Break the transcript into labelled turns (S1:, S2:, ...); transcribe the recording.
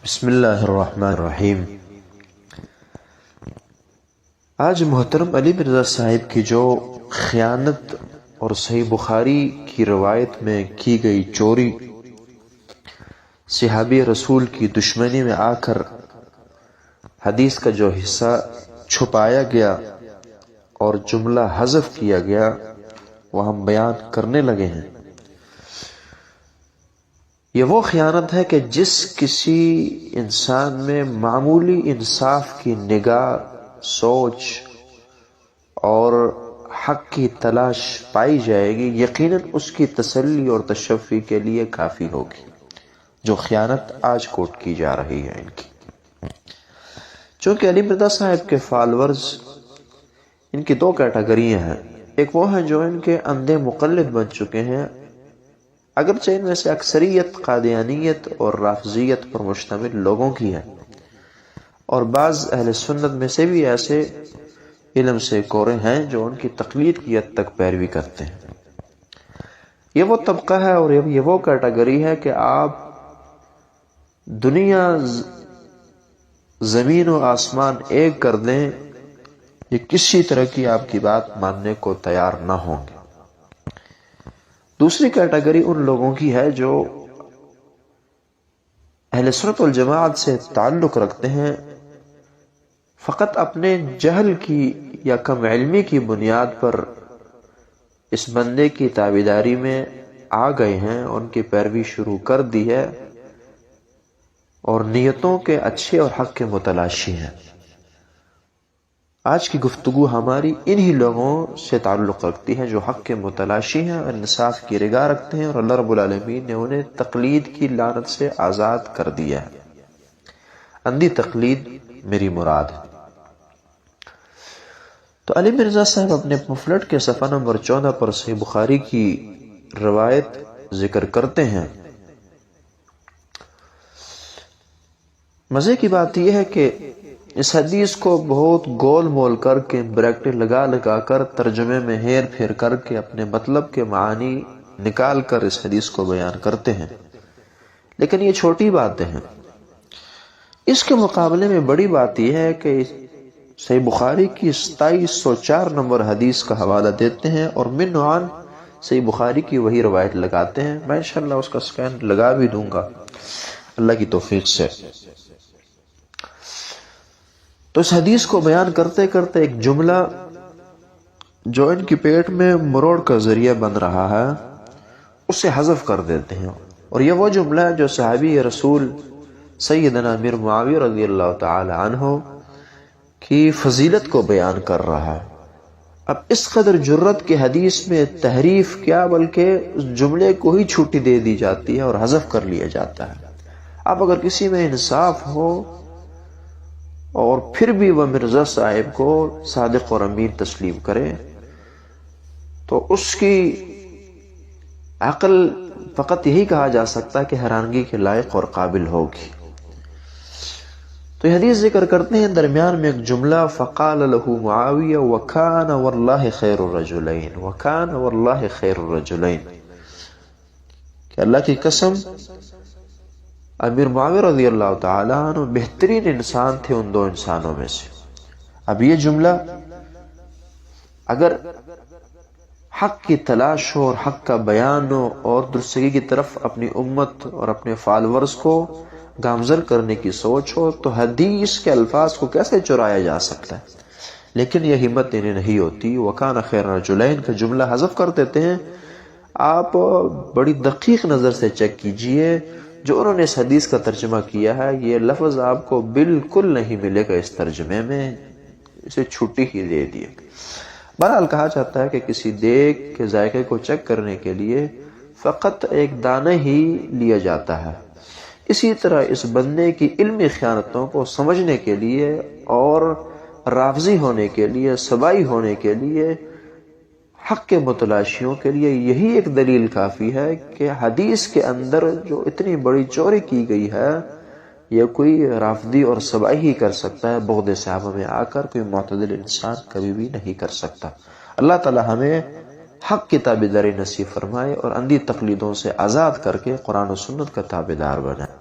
S1: بسم اللہ الرحمن الرحیم۔ آج محترم علی مرزا صاحب کی جو خیانت اور صحیح بخاری کی روایت میں کی گئی چوری، صحابی رسول کی دشمنی میں آ کر حدیث کا جو حصہ چھپایا گیا اور جملہ حذف کیا گیا، وہ ہم بیان کرنے لگے ہیں۔ یہ وہ خیانت ہے کہ جس کسی انسان میں معمولی انصاف کی نگاہ، سوچ اور حق کی تلاش پائی جائے گی، یقیناً اس کی تسلی اور تشفی کے لیے کافی ہوگی۔ جو خیانت آج کوٹ کی جا رہی ہے ان کی، چونکہ علی مرزا صاحب کے فالورز، ان کی دو کیٹیگریاں ہیں۔ ایک وہ ہیں جو ان کے اندھے مقلد بن چکے ہیں، اگرچہ ان میں سے اکثریت قادیانیت اور رافضیت پر مشتمل لوگوں کی ہے، اور بعض اہل سنت میں سے بھی ایسے علم سے کورے ہیں جو ان کی تقلید کی حد تک پیروی کرتے ہیں۔ یہ وہ طبقہ ہے اور یہ وہ کیٹیگری ہے کہ آپ دنیا زمین و آسمان ایک کر دیں، یہ کسی طرح کی آپ کی بات ماننے کو تیار نہ ہوں گے۔ دوسری کیٹیگری ان لوگوں کی ہے جو اہل سنت والجماعت سے تعلق رکھتے ہیں، فقط اپنے جہل کی یا کم علمی کی بنیاد پر اس بندے کی تابعداری میں آ گئے ہیں، ان کی پیروی شروع کر دی ہے اور نیتوں کے اچھے اور حق کے متلاشی ہیں۔ آج کی گفتگو ہماری انہی لوگوں سے تعلق رکھتی ہے جو حق کے متلاشی ہیں اور انصاف کی نگاہ رکھتے ہیں، اور اللہ رب العالمین نے انہیں تقلید کی لعنت سے آزاد کر دیا ہے۔ اندھی تقلید میری مراد ہے۔ تو علی مرزا صاحب اپنے پمفلٹ کے صفحہ نمبر 14 پر صحیح بخاری کی روایت ذکر کرتے ہیں۔ مزے کی بات یہ ہے کہ اس حدیث کو بہت گول مول کر کے، بریکٹ لگا لگا کر، ترجمے میں ہیر پھیر کر کے اپنے مطلب کے معانی نکال کر اس حدیث کو بیان کرتے ہیں، لیکن یہ چھوٹی باتیں ہیں۔ اس کے مقابلے میں بڑی بات یہ ہے کہ صحیح بخاری کی 2704 نمبر حدیث کا حوالہ دیتے ہیں اور من عن صحیح بخاری کی وہی روایت لگاتے ہیں۔ میں انشاءاللہ اس کا سکین لگا بھی دوں گا اللہ کی توفیق سے۔ تو اس حدیث کو بیان کرتے کرتے ایک جملہ جو ان کی پیٹ میں مروڑ کا ذریعہ بن رہا ہے، اسے حذف کر دیتے ہیں، اور یہ وہ جملہ ہے جو صحابی رسول سیدنا امیر معاویہ رضی اللہ تعالی عنہ کی فضیلت کو بیان کر رہا ہے۔ اب اس قدر جرت کے حدیث میں تحریف کیا، بلکہ اس جملے کو ہی چھٹی دے دی جاتی ہے اور حذف کر لیا جاتا ہے۔ اب اگر کسی میں انصاف ہو اور پھر بھی وہ مرزا صاحب کو صادق اور امین تسلیم کرے، تو اس کی عقل فقط یہی کہا جا سکتا ہے کہ حیرانگی کے لائق اور قابل ہوگی۔ تو یہ حدیث ذکر کرتے ہیں، درمیان میں ایک جملہ فقال له معاویہ وکان واللہ خیر الرجلین، وکان واللہ خیر الرجلین، کہ اللہ کی قسم امیر معاویہ رضی اللہ تعالیٰ عنہ بہترین انسان تھے ان دو انسانوں میں سے۔ اب یہ جملہ اگر حق کی تلاش ہو اور حق کا بیان ہو اور درستگی کی طرف اپنی امت اور اپنے فالورز کو گامزن کرنے کی سوچ ہو، تو حدیث کے الفاظ کو کیسے چرایا جا سکتا ہے؟ لیکن یہ ہمت انہیں نہیں ہوتی۔ وَكَانَ خَيْرَ الرَّجُلَيْنِ کا جملہ حذف کر دیتے ہیں۔ آپ بڑی دقیق نظر سے چیک کیجئے، جو انہوں نے اس حدیث کا ترجمہ کیا ہے، یہ لفظ آپ کو بالکل نہیں ملے گا اس ترجمے میں، اسے چھٹی ہی دے دیے۔ بہرحال کہا جاتا ہے کہ کسی دیگ کے ذائقے کو چیک کرنے کے لیے فقط ایک دانہ ہی لیا جاتا ہے، اسی طرح اس بندے کی علمی خیانتوں کو سمجھنے کے لیے اور رافضی ہونے کے لیے، سبائی ہونے کے لیے، حق کے متلاشیوں کے لیے یہی ایک دلیل کافی ہے کہ حدیث کے اندر جو اتنی بڑی چوری کی گئی ہے، یہ کوئی رافضی اور سبائی ہی کر سکتا ہے، بغض صحابہ میں آ کر کوئی معتدل انسان کبھی بھی نہیں کر سکتا۔ اللہ تعالی ہمیں حق کی تابعداری نصیب فرمائے اور اندھی تقلیدوں سے آزاد کر کے قرآن و سنت کا تابعدار بنائے۔